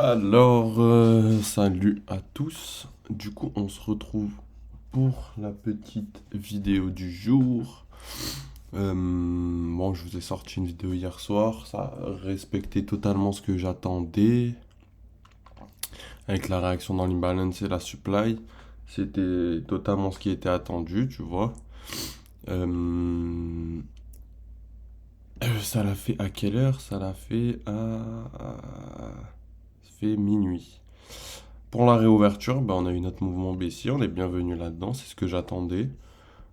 Alors, salut à tous. Du coup, on se retrouve pour la petite vidéo du jour. Bon, je vous ai sorti une vidéo hier soir. Ça respectait totalement ce que j'attendais. Avec la réaction dans l'imbalance et la supply. C'était totalement ce qui était attendu, tu vois. Euh, Ça l'a fait à quelle heure? Ça l'a fait Ça fait minuit. Pour la réouverture, on a eu notre mouvement baissier, on est bienvenu là-dedans, c'est ce que j'attendais.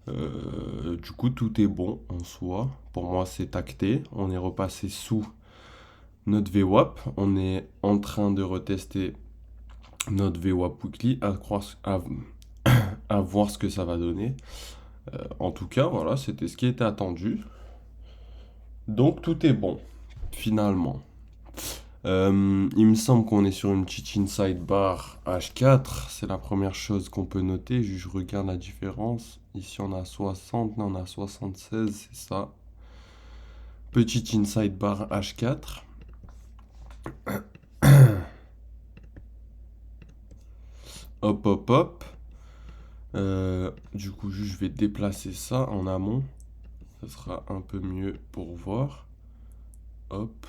Du coup, tout est bon en soi. Pour moi, c'est acté. On est repassé sous notre VWAP. On est en train de retester notre VWAP weekly à voir ce que ça va donner. En tout cas, voilà, c'était ce qui était attendu. Donc, tout est bon, finalement. Il me semble qu'on est sur une petite inside bar H4. C'est la première chose qu'on peut noter. Je regarde la différence. Ici, on a 60, là, on a 76, c'est ça. Petite inside bar H4. Hop, hop, hop. Du coup, je vais déplacer ça en amont. Ça sera un peu mieux pour voir. Hop.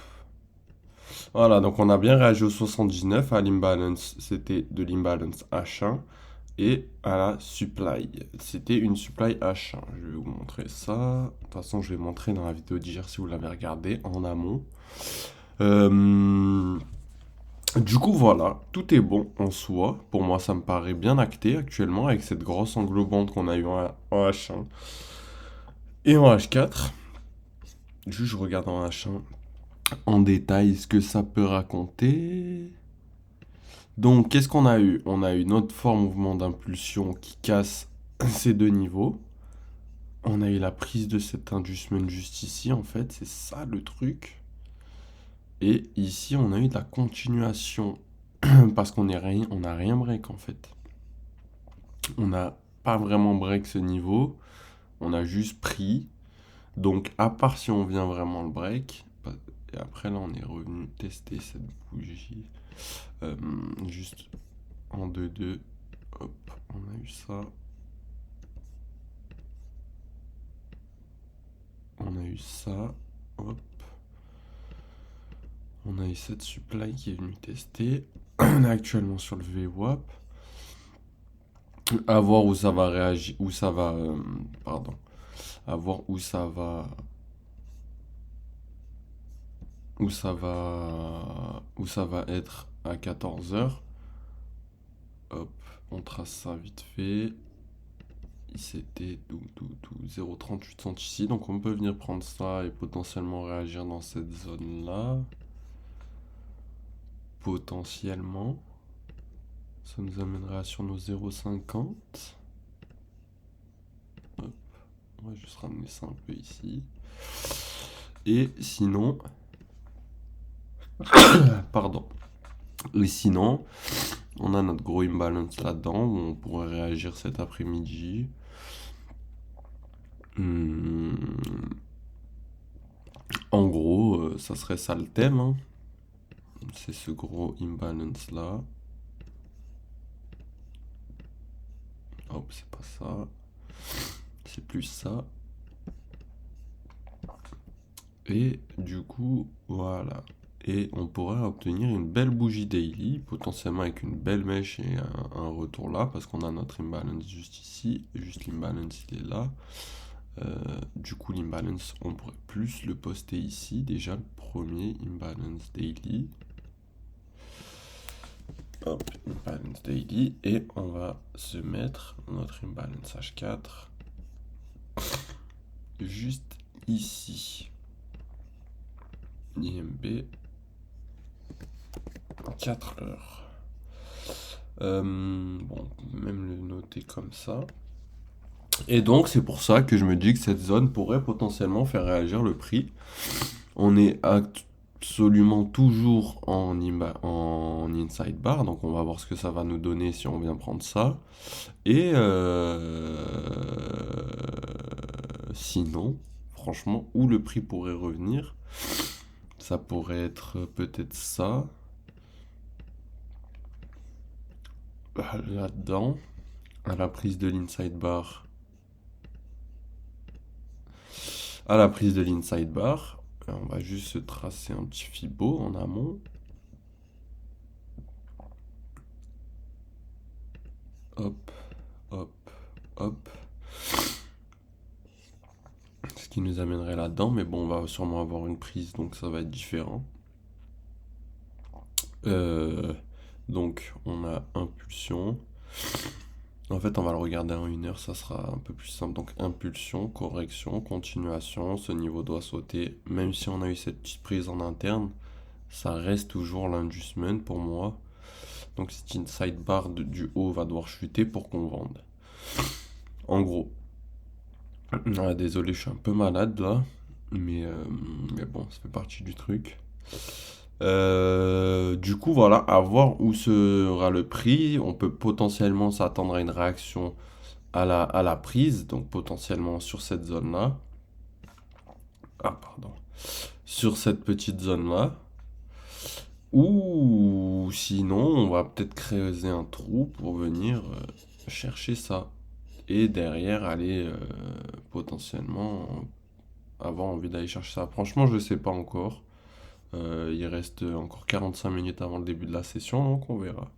Voilà, donc on a bien réagi au 79 à l'imbalance. C'était de l'imbalance H1. Et à la supply. C'était une supply H1. Je vais vous montrer ça. De toute façon, je vais montrer dans la vidéo d'hier si vous l'avez regardé en amont. Euh, Du coup, voilà, tout est bon en soi. Pour moi, ça me paraît bien acté actuellement avec cette grosse englobante qu'on a eu en H1 et en H4. Juste, je regarde en H1 en détail ce que ça peut raconter. Donc, qu'est-ce qu'on a eu? On a eu notre fort mouvement d'impulsion qui casse ces deux niveaux. On a eu la prise de cet inducement juste ici, en fait, c'est ça le truc. Et ici, on a eu de la continuation, parce on n'a rien break, en fait. On n'a pas vraiment break ce niveau, on a juste pris. Donc, à part si on vient vraiment le break, et après, là, on est revenu tester cette bougie. Euh, Juste en 2-2, hop, on a eu ça. On a eu ça, hop. On a eu cette supply qui est venue tester. On est actuellement sur le VWAP. À voir où ça va réagir, où ça va, pardon, à voir où ça va être à 14 heures. Hop, on trace ça vite fait. C'était 0,38 cents ici, donc on peut venir prendre ça et potentiellement réagir dans cette zone-là. Potentiellement. Ça nous amènera sur nos 0,50. Hop, on va juste ramener ça un peu ici. Et sinon, pardon. Et sinon, on a notre gros imbalance là-dedans où on pourrait réagir cet après-midi. Hmm. En gros, ça serait ça le thème, hein. C'est ce gros imbalance là. Hop, c'est pas ça. C'est plus ça. Et du coup, voilà. Et on pourrait obtenir une belle bougie daily, potentiellement avec une belle mèche et un retour là, parce qu'on a notre imbalance juste ici, juste l'imbalance il est là. Du coup l'imbalance on pourrait plus le poster ici, déjà le premier imbalance daily. Hop, imbalance daily, et on va se mettre notre imbalance H4 juste ici. IMB 4 heures. Bon, même le noter comme ça. Et donc, c'est pour ça que je me dis que cette zone pourrait potentiellement faire réagir le prix. On est absolument toujours en inside bar, donc on va voir ce que ça va nous donner si on vient prendre ça. Et sinon, franchement, où le prix pourrait revenir, ça pourrait être peut-être ça. là-dedans, à la prise de l'inside bar, à la prise de l'inside bar, on va juste se tracer un petit fibo en amont. Hop, hop, hop. Ce qui nous amènerait là-dedans, mais bon, on va sûrement avoir une prise, donc ça va être différent. Euh, donc, on a impulsion. En fait, on va le regarder en 1 heure, ça sera un peu plus simple. Donc, impulsion, correction, continuation, ce niveau doit sauter. Même si on a eu cette petite prise en interne, ça reste toujours l'inducement pour moi. Donc, cette inside bar du haut va devoir chuter pour qu'on vende. En gros. Ah, désolé, je suis un peu malade là. Mais bon, ça fait partie du truc. Du coup, voilà, à voir où sera le prix. On peut potentiellement s'attendre à une réaction à la prise, donc potentiellement sur cette zone-là. Ah, pardon. Sur cette petite zone-là. Ou sinon, on va peut-être creuser un trou pour venir chercher ça. Et derrière, aller potentiellement avoir envie d'aller chercher ça. Franchement, je sais pas encore. Il reste encore 45 minutes avant le début de la session, donc on verra.